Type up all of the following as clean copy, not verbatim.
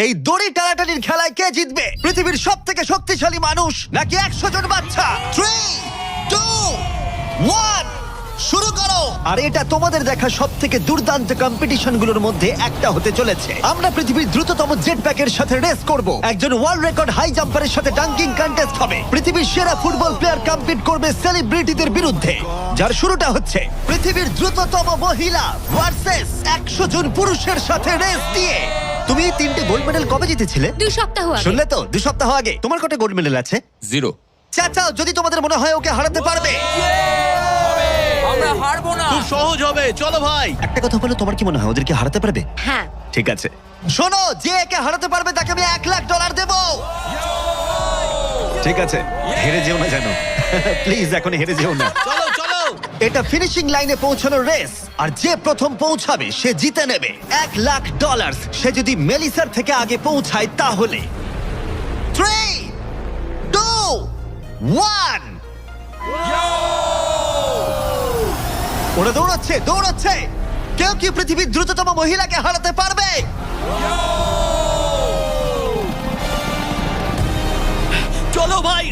এই দড়ি টানাটানির খেলায় কে জিতবে? পৃথিবীর সব থেকে শক্তিশালী মানুষ নাকি 100 জন বাচ্চা? 3, 2, 1 শুরু করো। আর এটা তোমাদের দেখা সব থেকে দুর্দান্ত কম্পিটিশনগুলোর মধ্যে একটা হতে চলেছে। আমরা পৃথিবীর দ্রুততম জেট প্যাকের সাথে রেস করব। একজন ওয়ার্ল্ড রেকর্ড হাই জাম্পারের সাথে ডাঙ্কিং কন্টেস্ট হবে। পৃথিবীর সেরা ফুটবল প্লেয়ার কম্পিট করবে সেলিব্রিটিদের বিরুদ্ধে। যার শুরুটা হচ্ছে পৃথিবীর দ্রুততম মহিলা ভার্সেস 100 জন পুরুষের সাথে রেস দিয়ে। তুমি এই 3টে গোল্ড মেডেল কবে জিতেছিলে? 2 সপ্তাহ আগে। শুনলে তো, 2 সপ্তাহ আগে। তোমার কটা গোল্ড মেডেল আছে? 0। চাচাও, যদি তোমাদের মনে হয় ওকে হারাতে পারবে। আমরা হারবো না। খুব সহজ হবে, চলো ভাই। একটা কথা বলো, তোমার কি মনে হয় ওদেরকে হারাতে পারবে? হ্যাঁ। ঠিক আছে, শোনো, যে একে হারাতে পারবে তাকে আমি $1,00,000 দেব। ঠিক আছে, হেরে যেও না জানো। প্লিজ এখন হেরে যেও না। চলো চলো। এটা ফিনিশিং লাইনে পৌঁছানোর রেস, আর যে প্রথম পৌঁছাবে সে জিতে নেবে $1,00,000। সে যদি মেলিসার থেকে আগে পৌঁছায় তাহলে 3, 2, 1 ওরা দৌড়াচ্ছে দৌড়াচ্ছে। কেউ কি পৃথিবীর দ্রুততম মহিলাকে হারাতে পারবে? চলো ভাই।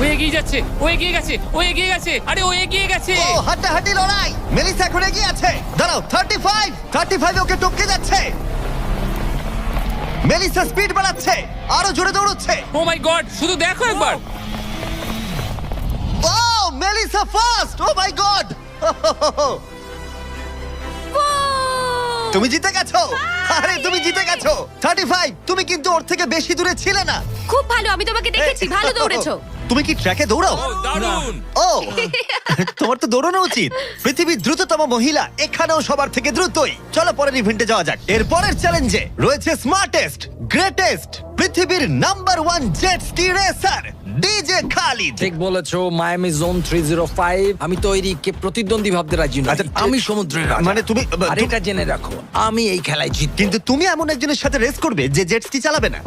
ও এগিয়ে যাচ্ছে, ও এগিয়ে গেছে, ও এগিয়ে গেছে। আরে ও এগিয়ে গেছে। ও হাড্ডাহাড্ডি লড়াই। মেলিসা এখন এগিয়ে আছে। দাঁড়াও, 35 ওকে টপকে যাচ্ছে। মেলিসা স্পিড বাড়াচ্ছে, আরো জোরে দৌড়চ্ছে। ও মাই গড, শুধু দেখো একবার। Oh Melissa first. ও মাই গড, তুমি জিতে গেছো। আরে তুমি জিতে গেছো। 35, তুমি কিন্তু ওর থেকে বেশি দূরে ছিলে না। খুব ভালো, আমি তোমাকে দেখেছি, ভালো দৌড়েছো। তুমি কি ট্র্যাকে দৌড়াও? ও দারুণ। ও তোমার তো দৌড়ানো উচিত। পৃথিবীর দ্রুততম মহিলা এখানেও সবার থেকে দ্রুতই। চলো পরের ইভেন্টে যাওয়া যাক। এর পরের চ্যালেঞ্জে রয়েছে স্মার্টেস্ট, গ্রেটেস্ট, পৃথিবীর number 1 jet ski racer DJ Khalid. ঠিক বলেছো, মায়ামি জোন 305। আমি তৈরি, কে প্রতিদ্বন্দ্বী ভাবতে রাজি নই। আচ্ছা, আমি সমুদ্রের রাজা। মানে তুমি আর এটা জেনে রাখো, আমি এই খেলায় জিতবো। কিন্তু তুমি এমন একজনের সাথে রেস করবে যে জেট স্কি চালাবে না।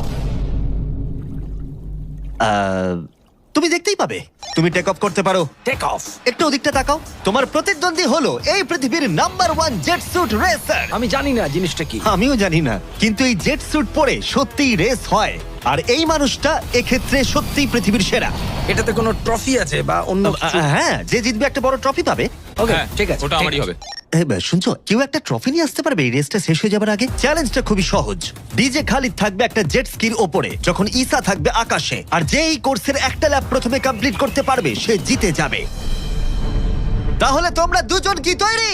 তুমি দেখতেই পাবে। তুমি টেক অফ করতে পারো। Take off. একটু ওদিকটা তাকাও। তোমার প্রতিদ্বন্দ্বী হলো এই পৃথিবীর নাম্বার 1 জেট স্যুট রেসার। আমি জানি না জিনিসটা কি। আমিও জানি না, কিন্তু এই জেট স্যুট পরে সত্যিই রেস হয়। আর এই মানুষটা এক্ষেত্রে সত্যিই পৃথিবীর সেরা। এটাতে কোনো ট্রফি আছে বা অন্য কিছু? হ্যাঁ, যে জিতবে একটা বড় ট্রফি পাবে। ওকে, হ্যাঁ, ঠিক আছে, ওটা ঠিক আমারই আছে। হবে। শুনছো, কেউ একটা ট্রফি নিয়ে আসতে পারবে এই রেসটা শেষ হয়ে যাবার আগে? চ্যালেঞ্জটা খুবই সহজ। ডিজে খালিদ থাকবে একটা জেট স্কির ওপরে, যখন ঈসা থাকবে আকাশে। আর যে এই কোর্সের একটা ল্যাপ প্রথমে কমপ্লিট করতে পারবে সে জিতে যাবে। তাহলে তোমরা দুজন কি তৈরি?